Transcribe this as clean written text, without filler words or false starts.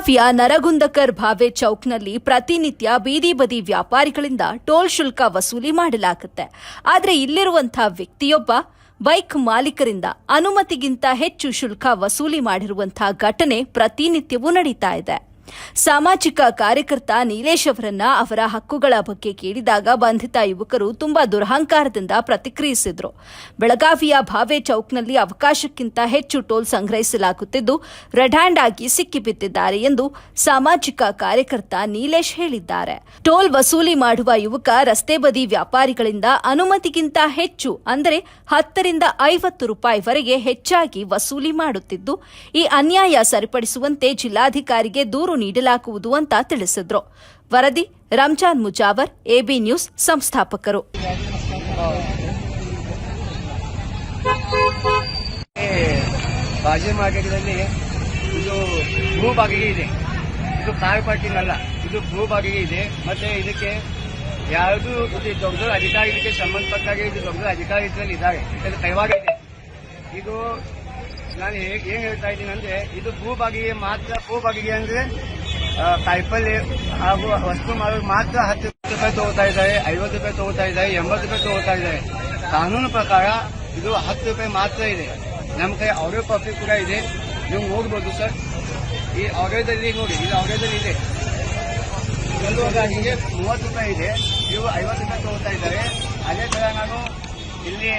ಬೆಳಗಾವಿಯ ನರಗುಂದಕರ್ ಭಾವೆ ಚೌಕ್ನಲ್ಲಿ ಪ್ರತಿನಿತ್ಯ ಬೀದಿ ಬದಿ ವ್ಯಾಪಾರಿಗಳಿಂದ ಟೋಲ್ ಶುಲ್ಕ ವಸೂಲಿ ಮಾಡಲಾಗುತ್ತೆ. ಆದರೆ ಇಲ್ಲಿರುವಂತಹ ವ್ಯಕ್ತಿಯೊಬ್ಬ ಬೈಕ್ ಮಾಲೀಕರಿಂದ ಅನುಮತಿಗಿಂತ ಹೆಚ್ಚು ಶುಲ್ಕ ವಸೂಲಿ ಮಾಡಿರುವಂತಹ ಘಟನೆ ಪ್ರತಿನಿತ್ಯವೂ ನಡೀತಾ ಇದೆ. ಸಾಮಾಜಿಕ ಕಾರ್ಯಕರ್ತ ನೀಲೇಶ್ ಅವರನ್ನ ಅವರ ಹಕ್ಕುಗಳ ಬಗ್ಗೆ ಕೇಳಿದಾಗ ಬಂಧಿತ ಯುವಕರು ತುಂಬಾ ದುರಹಂಕಾರದಿಂದ ಪ್ರತಿಕ್ರಿಯಿಸಿದ್ರು. ಬೆಳಗಾವಿಯ ಭಾವೆ ಚೌಕ್ನಲ್ಲಿ ಅವಕಾಶಕ್ಕಿಂತ ಹೆಚ್ಚು ಟೋಲ್ ಸಂಗ್ರಹಿಸಲಾಗುತ್ತಿದ್ದು ರೆಡ್ ಹ್ಯಾಂಡ್ ಆಗಿ ಸಿಕ್ಕಿಬಿದ್ದಿದ್ದಾರೆ ಎಂದು ಸಾಮಾಜಿಕ ಕಾರ್ಯಕರ್ತ ನೀಲೇಶ್ ಹೇಳಿದ್ದಾರೆ. ಟೋಲ್ ವಸೂಲಿ ಮಾಡುವ ಯುವಕ ರಸ್ತೆ ಬದಿ ವ್ಯಾಪಾರಿಗಳಿಂದ ಅನುಮತಿಗಿಂತ ಹೆಚ್ಚು ಅಂದರೆ 10 ರಿಂದ 50 ರೂಪಾಯಿವರೆಗೆ ಹೆಚ್ಚಾಗಿ ವಸೂಲಿ ಮಾಡುತ್ತಿದ್ದು ಈ ಅನ್ಯಾಯ ಸರಿಪಡಿಸುವಂತೆ ಜಿಲ್ಲಾಧಿಕಾರಿಗೆ ದೂರು ನೀಡಲಾಗುವುದು ಅಂತ ತಿಳಿಸಿದ್ರು. ವರದಿ ರಂಜಾನ್ ಮುಜಾವರ್, ಎಬಿ ನ್ಯೂಸ್ ಸಂಸ್ಥಾಪಕರು. ಬಾಜಿ ಮಾರ್ಕೆಟ್ನಲ್ಲಿ ಇದು ಭೂಭಾಗಿಗೆ ಇದೆ, ಇದು ಕಾರ್ ಪಾರ್ಕಿಂಗ್ ಅಲ್ಲ, ಇದು ಭೂಭಾಗಿಗೆ ಇದೆ. ಮತ್ತೆ ಇದಕ್ಕೆ ಯಾವುದು ಇದು ದೊಡ್ಡ ಅಧಿಕಾರಿ, ಇದಕ್ಕೆ ಸಂಬಂಧಪಟ್ಟಾಗ ಇದು ದೊಡ್ಡ ಅಧಿಕಾರಿ ಇದರಲ್ಲಿ ಇದ್ದಾರೆ, ಇದರಲ್ಲಿ ಕೈವಾಡ ಇದೆ. ಇದು ನಾನು ಏನ್ ಹೇಳ್ತಾ ಇದ್ದೀನಿ ಅಂದ್ರೆ, ಇದು ಭೂಭಾಗಿಗೆ ಮಾತ್ರ. ಭೂಭಾಗಿಗೆ ಅಂದ್ರೆ ಕಾಯಿಪಲ್ಲೆ ಹಾಗೂ ವಸ್ತು ಮಾರೋದು ಮಾತ್ರ 10 ರೂಪಾಯಿ ತಗೋತಾ ಇದ್ದಾರೆ, 50 ರೂಪಾಯಿ ತಗೋತಾ ಇದ್ದಾರೆ, 80 ರೂಪಾಯಿ ತಗೋತಾ ಇದ್ದಾರೆ. ಕಾನೂನು ಪ್ರಕಾರ ಇದು 10 ರೂಪಾಯಿ ಮಾತ್ರ ಇದೆ. ನಮ್ಮ ಕೈ ಆಡಿಯೋ ಕಾಪಿ ಕೂಡ ಇದೆ, ನೀವು ನೋಡ್ಬೋದು ಸರ್. ಈ ಆಡಿಯೋದಲ್ಲಿ ನೋಡಿ, ಇದು ಆಡಿಯೋದಲ್ಲಿ ಇದೆ. ಹೀಗೆ 30 ರೂಪಾಯಿ ಇದೆ, ಇವು 50 ರೂಪಾಯಿ ತಗೋತಾ ಇದ್ದಾರೆ. ಅದೇ ತರ ನಾನು ಇಲ್ಲಿ